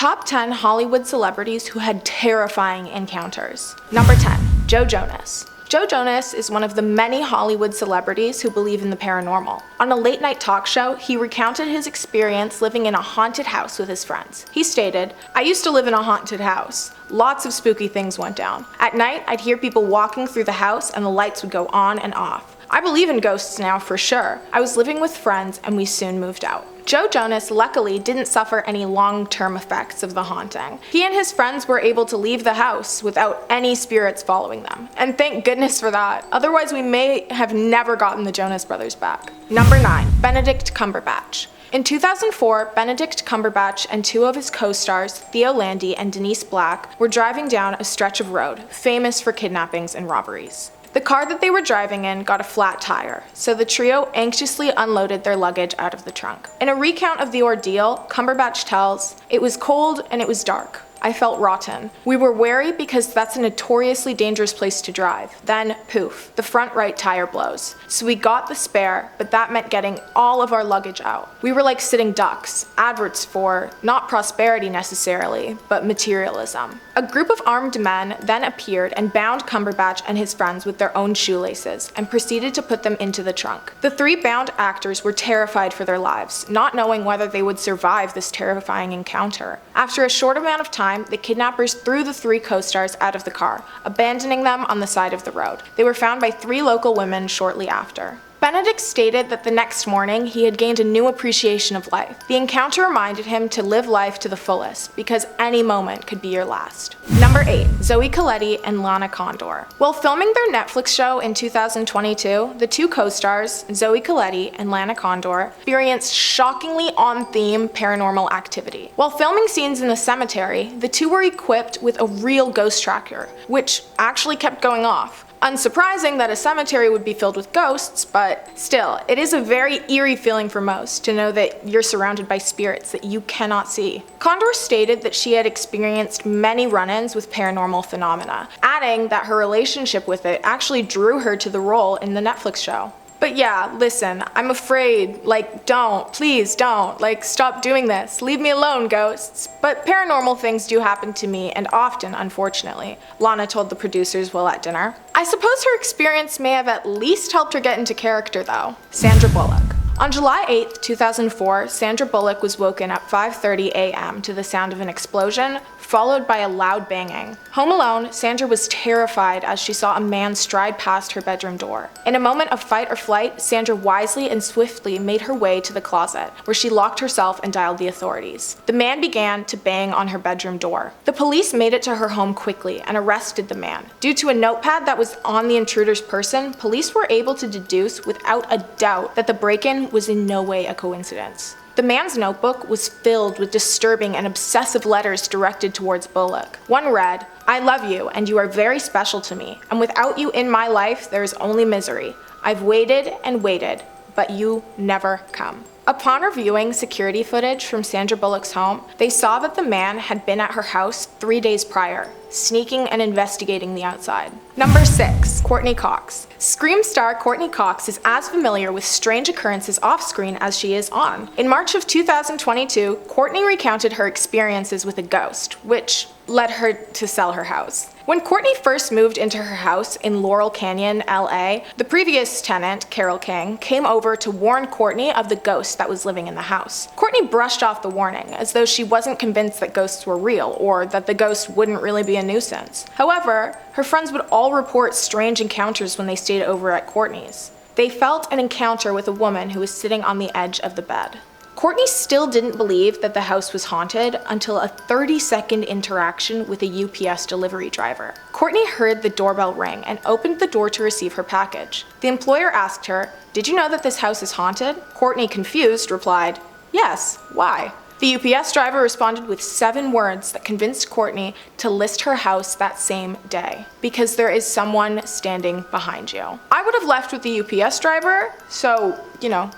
Top 10 Hollywood celebrities who had terrifying encounters. Number 10, Joe Jonas. Joe Jonas is one of the many Hollywood celebrities who believe in the paranormal. On a late-night talk show, he recounted his experience living in a haunted house with his friends. He stated, "I used to live in a haunted house. Lots of spooky things went down. At night, I'd hear people walking through the house and the lights would go on and off. I believe in ghosts now for sure. I was living with friends and we soon moved out." Joe Jonas luckily didn't suffer any long-term effects of the haunting. He and his friends were able to leave the house without any spirits following them. And thank goodness for that. Otherwise, we may have never gotten the Jonas Brothers back. Number 9, Benedict Cumberbatch. In 2004, Benedict Cumberbatch and two of his co-stars, Theo Landy and Denise Black, were driving down a stretch of road famous for kidnappings and robberies. The car that they were driving in got a flat tire, so the trio anxiously unloaded their luggage out of the trunk. In a recount of the ordeal, Cumberbatch tells, "It was cold and it was dark. I felt rotten. We were wary because that's a notoriously dangerous place to drive. Then, poof, the front right tire blows. So we got the spare, but that meant getting all of our luggage out. We were like sitting ducks, adverts for, not prosperity necessarily, but materialism." A group of armed men then appeared and bound Cumberbatch and his friends with their own shoelaces and proceeded to put them into the trunk. The three bound actors were terrified for their lives, not knowing whether they would survive this terrifying encounter. After a short amount of time, the kidnappers threw the three co-stars out of the car, abandoning them on the side of the road. They were found by three local women shortly after. Benedict stated that the next morning he had gained a new appreciation of life. The encounter reminded him to live life to the fullest, because any moment could be your last. Number 8, Zoe Colleti and Lana Condor. While filming their Netflix show in 2022, the two co-stars, Zoe Colleti and Lana Condor, experienced shockingly on-theme paranormal activity. While filming scenes in the cemetery, the two were equipped with a real ghost tracker, which actually kept going off. Unsurprising that a cemetery would be filled with ghosts, but still, it is a very eerie feeling for most to know that you're surrounded by spirits that you cannot see. Condor stated that she had experienced many run-ins with paranormal phenomena, adding that her relationship with it actually drew her to the role in the Netflix show. But yeah, listen, I'm afraid, please don't, stop doing this, leave me alone, ghosts. But paranormal things do happen to me, and often, unfortunately, Lana told the producers while at dinner. I suppose her experience may have at least helped her get into character though. Sandra Bullock. On July 8, 2004, Sandra Bullock was woken at 5:30 a.m. to the sound of an explosion, followed by a loud banging. Home alone, Sandra was terrified as she saw a man stride past her bedroom door. In a moment of fight or flight, Sandra wisely and swiftly made her way to the closet, where she locked herself and dialed the authorities. The man began to bang on her bedroom door. The police made it to her home quickly and arrested the man. Due to a notepad that was on the intruder's person, police were able to deduce without a doubt that the break-in was in no way a coincidence. The man's notebook was filled with disturbing and obsessive letters directed towards Bullock. One read, "I love you and you are very special to me, and without you in my life there is only misery. I've waited and waited, but you never come." Upon reviewing security footage from Sandra Bullock's home, they saw that the man had been at her house 3 days prior, sneaking and investigating the outside. Number 6, Courtney Cox. Scream star Courtney Cox is as familiar with strange occurrences off-screen as she is on. In March of 2022, Courtney recounted her experiences with a ghost, which led her to sell her house. When Courtney first moved into her house in Laurel Canyon, LA, the previous tenant, Carol King, came over to warn Courtney of the ghost that was living in the house. Courtney brushed off the warning, as though she wasn't convinced that ghosts were real, or that the ghost wouldn't really be a nuisance. However, her friends would all report strange encounters when they stayed over at Courtney's. They felt an encounter with a woman who was sitting on the edge of the bed. Courtney still didn't believe that the house was haunted until a 30-second interaction with a UPS delivery driver. Courtney heard the doorbell ring and opened the door to receive her package. The employer asked her, "Did you know that this house is haunted?" Courtney, confused, replied, "Yes, why?" The UPS driver responded with 7 words that convinced Courtney to list her house that same day. "Because there is someone standing behind you." I would have left with the UPS driver, so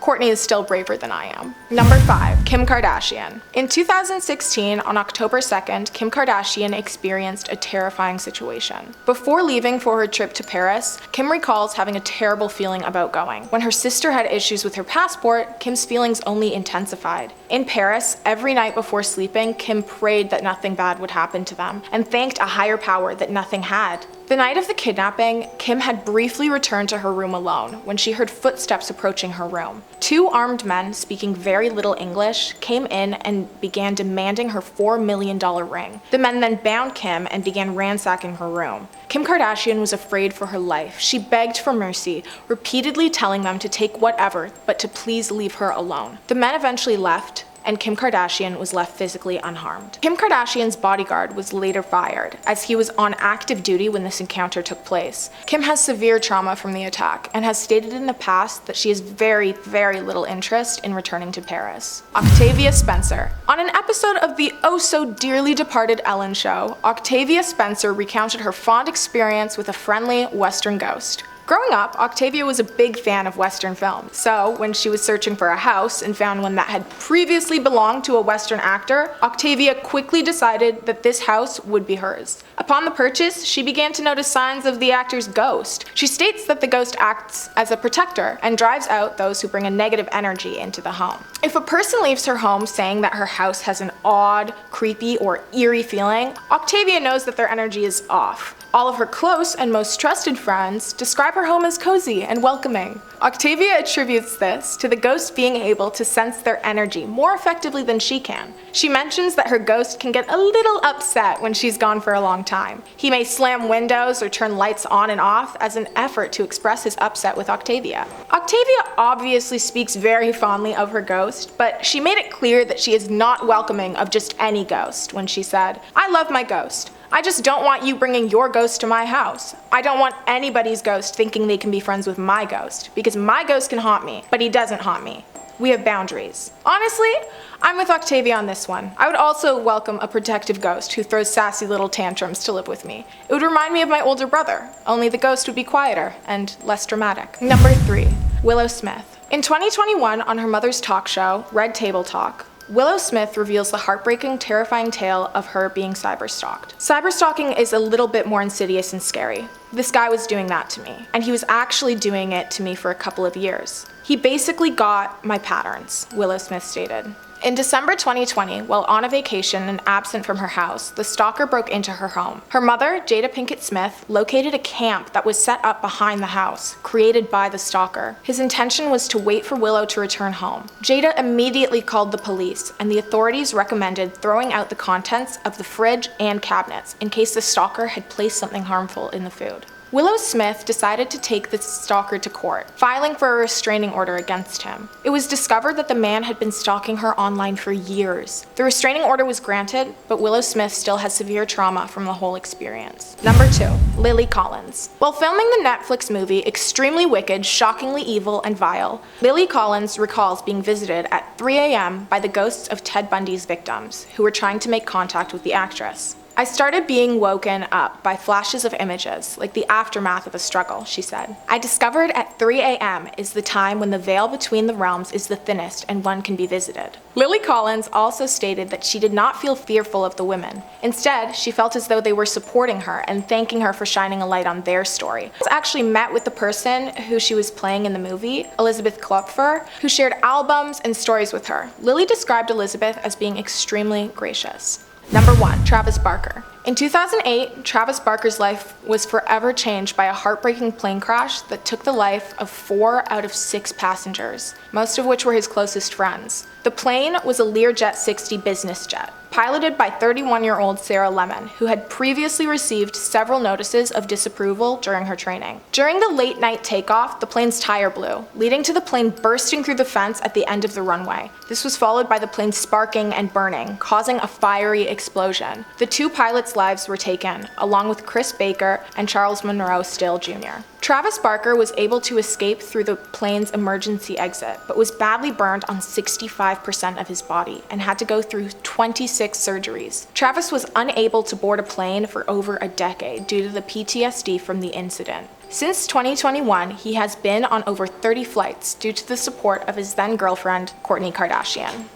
Courtney is still braver than I am. Number 5, Kim Kardashian. In 2016, on October 2nd, Kim Kardashian experienced a terrifying situation. Before leaving for her trip to Paris, Kim recalls having a terrible feeling about going. When her sister had issues with her passport, Kim's feelings only intensified. In Paris, every night before sleeping, Kim prayed that nothing bad would happen to them and thanked a higher power that nothing had. The night of the kidnapping, Kim had briefly returned to her room alone when she heard footsteps approaching her room. 2 armed men, speaking very little English, came in and began demanding her $4 million ring. The men then bound Kim and began ransacking her room. Kim Kardashian was afraid for her life. She begged for mercy, repeatedly telling them to take whatever, but to please leave her alone. The men eventually left, and Kim Kardashian was left physically unharmed. Kim Kardashian's bodyguard was later fired, as he was on active duty when this encounter took place. Kim has severe trauma from the attack and has stated in the past that she has very, very little interest in returning to Paris. Octavia Spencer. On an episode of the oh-so-dearly departed Ellen show, Octavia Spencer recounted her fond experience with a friendly Western ghost. Growing up, Octavia was a big fan of Western films, so when she was searching for a house and found one that had previously belonged to a Western actor, Octavia quickly decided that this house would be hers. Upon the purchase, she began to notice signs of the actor's ghost. She states that the ghost acts as a protector and drives out those who bring a negative energy into the home. If a person leaves her home saying that her house has an odd, creepy, or eerie feeling, Octavia knows that their energy is off. All of her close and most trusted friends describe her home as cozy and welcoming. Octavia attributes this to the ghost being able to sense their energy more effectively than she can. She mentions that her ghost can get a little upset when she's gone for a long time. He may slam windows or turn lights on and off as an effort to express his upset with Octavia. Octavia obviously speaks very fondly of her ghost, but she made it clear that she is not welcoming of just any ghost when she said, "I love my ghost. I just don't want you bringing your ghost to my house. I don't want anybody's ghost thinking they can be friends with my ghost, because my ghost can haunt me, but he doesn't haunt me. We have boundaries." Honestly, I'm with Octavia on this one. I would also welcome a protective ghost who throws sassy little tantrums to live with me. It would remind me of my older brother, only the ghost would be quieter and less dramatic. Number 3, Willow Smith. In 2021, on her mother's talk show, Red Table Talk, Willow Smith reveals the heartbreaking, terrifying tale of her being cyberstalked. Cyberstalking is a little bit more insidious and scary. This guy was doing that to me, and he was actually doing it to me for a couple of years. He basically got my patterns, Willow Smith stated. In December 2020, while on a vacation and absent from her house, the stalker broke into her home. Her mother, Jada Pinkett Smith, located a camp that was set up behind the house, created by the stalker. His intention was to wait for Willow to return home. Jada immediately called the police, and the authorities recommended throwing out the contents of the fridge and cabinets in case the stalker had placed something harmful in the food. Willow Smith decided to take the stalker to court, filing for a restraining order against him. It was discovered that the man had been stalking her online for years. The restraining order was granted, but Willow Smith still has severe trauma from the whole experience. Number 2, Lily Collins. While filming the Netflix movie Extremely Wicked, Shockingly Evil, and Vile, Lily Collins recalls being visited at 3 a.m. by the ghosts of Ted Bundy's victims, who were trying to make contact with the actress. "I started being woken up by flashes of images, like the aftermath of a struggle," she said. "I discovered at 3 a.m. is the time when the veil between the realms is the thinnest and one can be visited." Lily Collins also stated that she did not feel fearful of the women. Instead, she felt as though they were supporting her and thanking her for shining a light on their story. She actually met with the person who she was playing in the movie, Elizabeth Klopfer, who shared albums and stories with her. Lily described Elizabeth as being extremely gracious. Number 1, Travis Barker. In 2008, Travis Barker's life was forever changed by a heartbreaking plane crash that took the life of 4 out of 6 passengers, most of which were his closest friends. The plane was a Learjet 60 business jet, piloted by 31-year-old Sarah Lemon, who had previously received several notices of disapproval during her training. During the late-night takeoff, the plane's tire blew, leading to the plane bursting through the fence at the end of the runway. This was followed by the plane sparking and burning, causing a fiery explosion. The 2 pilots Travis' lives were taken, along with Chris Baker and Charles Monroe Still Jr. Travis Barker was able to escape through the plane's emergency exit, but was badly burned on 65% of his body and had to go through 26 surgeries. Travis was unable to board a plane for over a decade due to the PTSD from the incident. Since 2021, he has been on over 30 flights due to the support of his then-girlfriend, Kourtney Kardashian.